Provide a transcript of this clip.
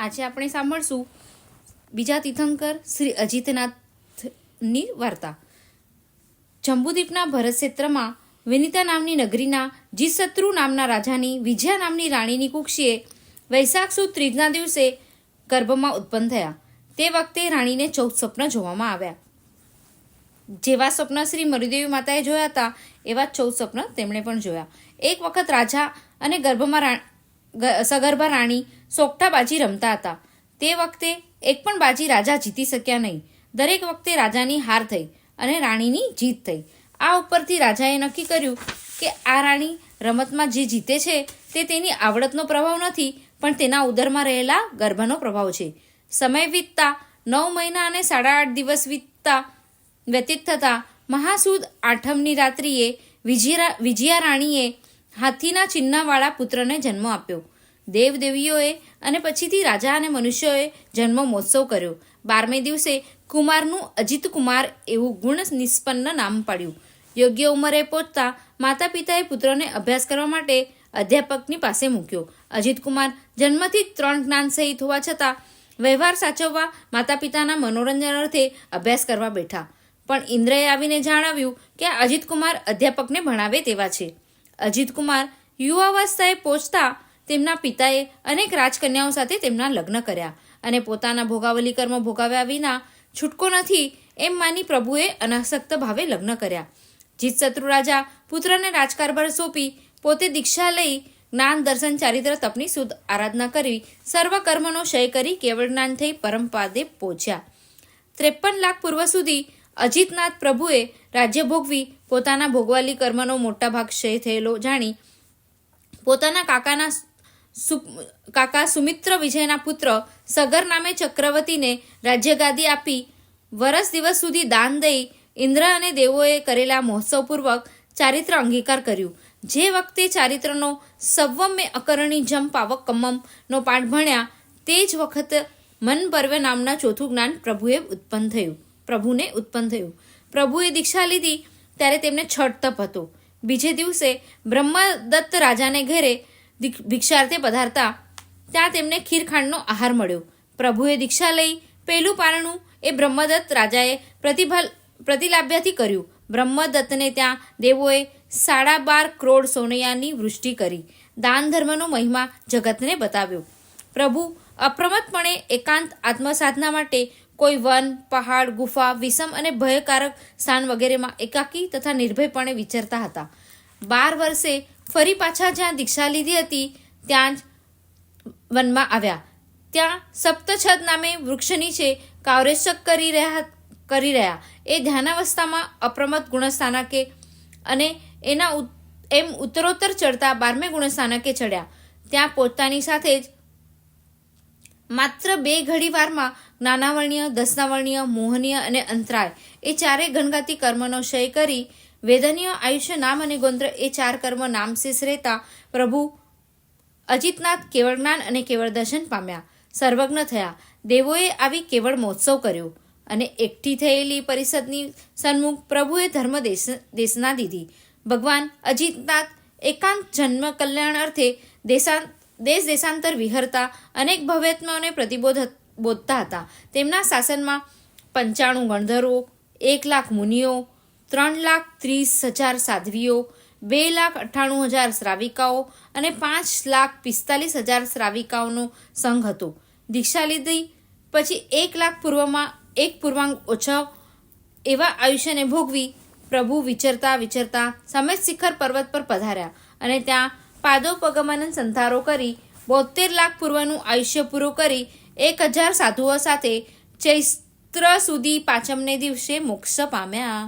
આજે આપણે સાંભળશું બીજા તીર્થંકર શ્રી અજીતનાથની વાર્તા. જંબુદ્વીપના ભરત ક્ષેત્રમાં વિનિતા નામની નગરીના જીતશત્રુ નામના રાજાની વિજયા નામની રાણીની કુક્ષીએ વૈશાખ સુદ ત્રીજના દિવસે ગર્ભમાં ઉત્પન્ન થયા. તે વખતે રાણીને 14 સ્વપ્ન જોવામાં આવ્યા. જેવા સ્વપ્ન શ્રી મરુદેવી માતાએ જોયા હતા એવા 14 સ્વપ્ન તેમણે પણ જોયા. એક વખત રાજા અને સગર્ભા રાણી સોગઠાબાજી રમતા હતા. તે વખતે એક પણ બાજી રાજા જીતી શક્યા નહીં. દરેક વખતે રાજાની હાર થઈ અને રાણીની જીત થઈ. આ ઉપરથી રાજાએ નક્કી કર્યું કે આ રાણી રમતમાં જે જીતે છે તે તેની આવડતનો પ્રભાવ નથી, પણ તેના ઉદરમાં રહેલા ગર્ભનો પ્રભાવ છે. સમય વીતતા 9 મહિના અને 8.5 દિવસ વ્યતીત થતાં મહાસુદ આઠમની રાત્રિએ વિજયા રાણીએ હાથીના ચિહ્નવાળા પુત્રને જન્મ આપ્યો. દેવદેવીઓએ અને પછીથી રાજા અને મનુષ્યોએ જન્મ મહોત્સવ કર્યો. 12મે દિવસે કુમારનું અજીત કુમાર એવું ગુણ નિષ્પન્ન નામ પાડ્યું. યોગ્ય ઉંમરે પહોંચતા માતા પિતાએ પુત્રને અભ્યાસ કરવા માટે અધ્યાપકની પાસે મૂક્યો. અજીત કુમાર જન્મથી જ 3 જ્ઞાન સહિત હોવા છતાં વ્યવહાર સાચવવા માતા પિતાના મનોરંજન અર્થે અભ્યાસ કરવા બેઠા. પણ ઇન્દ્રએ આવીને જણાવ્યું કે અજીત કુમાર અધ્યાપકને ભણાવે તેવા છે. અજીત કુમાર યુવાવસ્થાએ પહોંચતા તેમના પિતાએ અનેક રાજકન્યાઓ સાથે તેમના લગ્ન કર્યા અને પોતાના ભોગાવલી કર્મ ભોગવ્યા વિના છૂટકો નથી એમ માની પ્રભુએ અનાસક્ત ભાવે લગ્ન કર્યા. જીતશત્રુ રાજા પુત્રને રાજકારભાર સોંપી પોતે દીક્ષા લઈ જ્ઞાન દર્શન ચારિત્ર તપની શુદ્ધ આરાધના કરી સર્વ કર્મનો ક્ષય કરી કેવળ જ્ઞાન થઈ પરમપાદે પહોંચ્યા. 53 લાખ પૂર્વ સુધી અજીતનાથ પ્રભુએ રાજ્ય ભોગવી પોતાના ભોગવાલી કર્મનો મોટા ભાગ ક્ષય થયેલો જાણી પોતાના કાકા સુમિત્ર વિજયના પુત્ર સગર નામે ચક્રવર્તીને રાજ્યગાદી આપી વરસ દિવસ સુધી દાન દઈ ઇન્દ્ર અને દેવોએ કરેલા મહોત્સવપૂર્વક ચારિત્ર અંગીકાર કર્યું. જે વખતે ચારિત્રનો સવ્વમે અકરણી જમ પાવક કમ્મમનો પાઠ ભણ્યા તે જ વખત મન પર્વ નામના ચોથું જ્ઞાન પ્રભુને ઉત્પન્ન થયું. પ્રભુએ દીક્ષા લીધી ત્યારે તેમને છઠ તપ હતો. બીજે દિવસે બ્રહ્મદત્ત રાજાને ઘરે ભિક્ષાર્થે પધારતા ત્યાં તેમને ખીરખાંડનો આહાર મળ્યો. પ્રભુએ દીક્ષા લઈ પહેલું પારણું એ બ્રહ્મદત્ત રાજાએ પ્રતિલાભ્યથી કર્યું. બ્રહ્મદત્તને ત્યાં દેવોએ 12.5 કરોડ સોનૈયાની વૃષ્ટિ કરી દાન ધર્મનો મહિમા જગતને બતાવ્યો. પ્રભુ અપ્રમત્તપણે એકાંત આત્મસાધના માટે કોઈ વન, પહાડ, ગુફા, વિષમ અને ભયકારક સ્થાન વગેરેમાં એકાકી તથા નિર્ભયપણે વિચરતા હતા. 12 વર્ષે ફરી પાછા જ્યાં દીક્ષા લીધી હતી ત્યાં જ વનમાં આવ્યા. ત્યાં સપ્તછદ નામે વૃક્ષ નીચે કાવ્યશક કરી રહ્યા એ ધ્યાનાવસ્થામાં અપ્રમત્ત ગુણસ્થાનકે અને એના ઉત્તરોત્તર ચડતા 12મે ગુણસ્થાનકે ચડ્યા. ત્યાં પહોંચતાની સાથે જ માત્ર 2 ઘડી વારમાં જ્ઞાનાવર્ણ્ય, દશનાવર્ણ્ય, મોહનીય અને અંતરાય એ 4 ઘનઘાતી કર્મનો ક્ષય કરી વેદનીય આયુષ્ય, નામ અને ગોત્ર એ 4 કર્મ નામશેષ રહેતા પ્રભુ અજીતનાથ કેવળ જ્ઞાન અને કેવળ દર્શન પામ્યા, સર્વજ્ઞ થયા. દેવોએ આવી કેવળ મહોત્સવ કર્યો અને એકઠી થયેલી પરિષદની સન્મુખ પ્રભુએ ધર્મ દેશના દીધી. ભગવાન અજીતનાથ એકાંત જન્મ કલ્યાણ અર્થે દેશ દેશાંતર વિહરતા અનેક ભવ્યાત્માઓને બોધતા હતા. તેમના શાસનમાં 95 ગણધરો, 1 લાખ મુનિઓ, 3,30,000 સાધ્વીઓ, 2,98,000 શ્રાવિકાઓ અને 5,45,000 શ્રાવિકાઓનો સંઘ હતો. દીક્ષા લીધી પછી 1 લાખ પૂર્વાંગ ઓછો એવા આયુષ્યને ભોગવી પ્રભુ વિચરતા સમેત શિખર પર્વત પર પધાર્યા અને ત્યાં પાદોપગમન સંધારો કરી 72 લાખ પૂર્વનું આયુષ્ય પૂરું કરી 1,000 સાધુઓ સાથે ચૈત્ર સુધી 5મને દિવસે મોક્ષ પામ્યા.